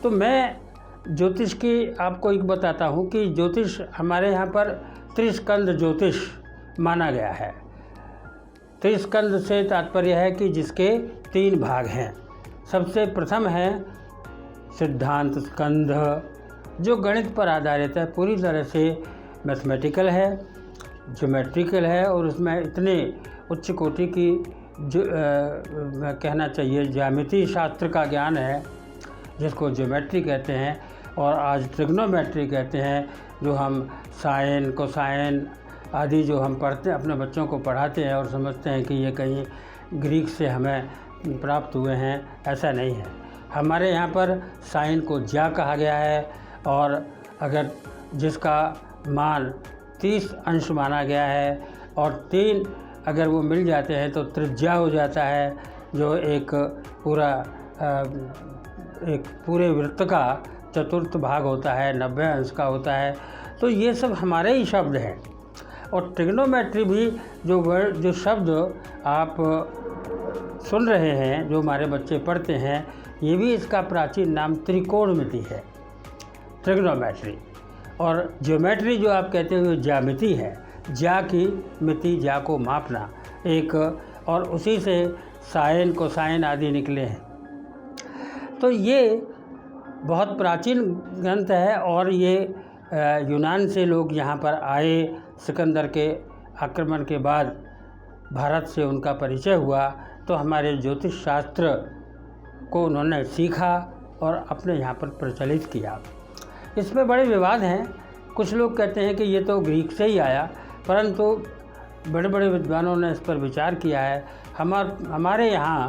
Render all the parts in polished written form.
तो मैं ज्योतिष की आपको एक बताता हूँ कि ज्योतिष हमारे यहाँ पर त्रिस्कंद ज्योतिष माना गया है। त्रिस्कंद से तात्पर्य है कि जिसके 3 भाग हैं। सबसे प्रथम है सिद्धांत स्कंध, जो गणित पर आधारित है, पूरी तरह से मैथमेटिकल है, ज्योमेट्रिकल है और उसमें इतने उच्च कोटि की जो कहना चाहिए ज्यामिति शास्त्र का ज्ञान है, जिसको ज्योमेट्री कहते हैं और आज ट्रिग्नोमेट्री कहते हैं, जो हम साइन कोसाइन आदि जो हम पढ़ते अपने बच्चों को पढ़ाते हैं और समझते हैं कि ये कहीं ग्रीक से हमें प्राप्त हुए हैं। ऐसा नहीं है। हमारे यहाँ पर साइन को ज्या कहा गया है और अगर जिसका मान 30 अंश माना गया है और 3 अगर वो मिल जाते हैं तो त्रिज्या हो जाता है, जो एक पूरे वृत्त का चतुर्थ भाग होता है, 90 अंश का होता है। तो ये सब हमारे ही शब्द हैं। और ट्रिग्नोमेट्री भी जो शब्द आप सुन रहे हैं, जो हमारे बच्चे पढ़ते हैं, ये भी इसका प्राचीन नाम त्रिकोणमिति है, ट्रिग्नोमेट्री। और ज्योमेट्री जो आप कहते हैं वो ज्यामिति है, ज्या की मिति, ज्या को मापना एक, और उसी से साइन कोसाइन आदि निकले हैं। तो ये बहुत प्राचीन ग्रंथ है और ये यूनान से लोग यहाँ पर आए। सिकंदर के आक्रमण के बाद भारत से उनका परिचय हुआ तो हमारे ज्योतिष शास्त्र को उन्होंने सीखा और अपने यहाँ पर प्रचलित किया। इसमें बड़े विवाद हैं। कुछ लोग कहते हैं कि ये तो ग्रीक से ही आया, परंतु बड़े बड़े विद्वानों ने इस पर विचार किया है। हमारे यहाँ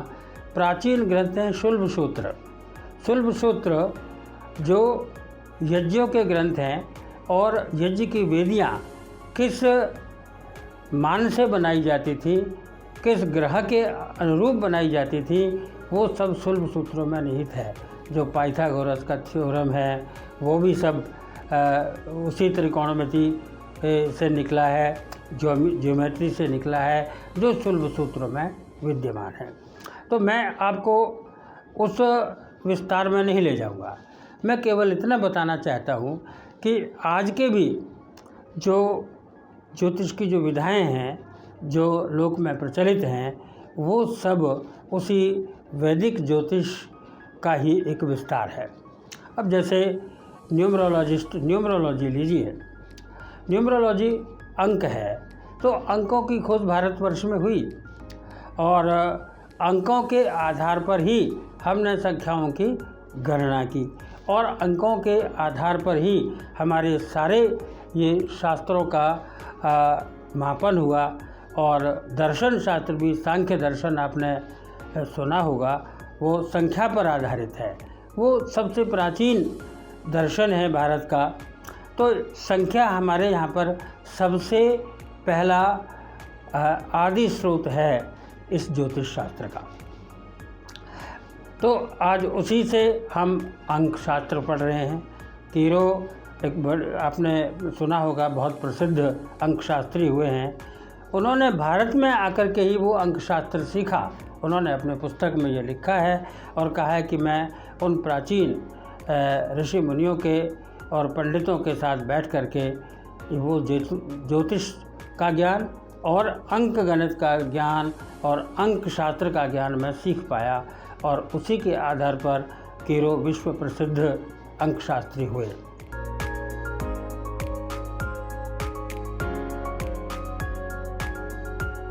प्राचीन ग्रंथ हैं शुल्ब सूत्र। शुल्ब सूत्र जो यज्ञों के ग्रंथ हैं और यज्ञ की वेदियाँ किस मान से बनाई जाती थी, किस ग्रह के अनुरूप बनाई जाती थी, वो सब शुल्ब सूत्रों में निहित है। जो पाइथागोरस का थ्योरम है वो भी सब उसी त्रिकोणमिति से निकला है, ज्योमेट्री से निकला है, जो शुल्ब सूत्रों में विद्यमान है। तो मैं आपको उस विस्तार में नहीं ले जाऊंगा। मैं केवल इतना बताना चाहता हूँ कि आज के भी जो ज्योतिष की जो विधाएं हैं, जो लोक में प्रचलित हैं, वो सब उसी वैदिक ज्योतिष का ही एक विस्तार है। अब जैसे न्यूमरोलॉजी लीजिए। न्यूमरोलॉजी अंक है, तो अंकों की खोज भारतवर्ष में हुई और अंकों के आधार पर ही हमने संख्याओं की गणना की और अंकों के आधार पर ही हमारे सारे ये शास्त्रों का मापन हुआ। और दर्शन शास्त्र भी, सांख्य दर्शन आपने सुना होगा, वो संख्या पर आधारित है। वो सबसे प्राचीन दर्शन है भारत का। तो संख्या हमारे यहाँ पर सबसे पहला आदि स्रोत है इस ज्योतिष शास्त्र का। तो आज उसी से हम अंक शास्त्र पढ़ रहे हैं। कीरो आपने सुना होगा, बहुत प्रसिद्ध अंक शास्त्री हुए हैं। उन्होंने भारत में आकर के ही वो अंक शास्त्र सीखा। उन्होंने अपने पुस्तक में ये लिखा है और कहा है कि मैं उन प्राचीन ऋषि मुनियों के और पंडितों के साथ बैठ कर के वो ज्योतिष का ज्ञान और अंक गणित का ज्ञान और अंक शास्त्र का ज्ञान मैं सीख पाया और उसी के आधार पर कीरो विश्व प्रसिद्ध अंक शास्त्री हुए।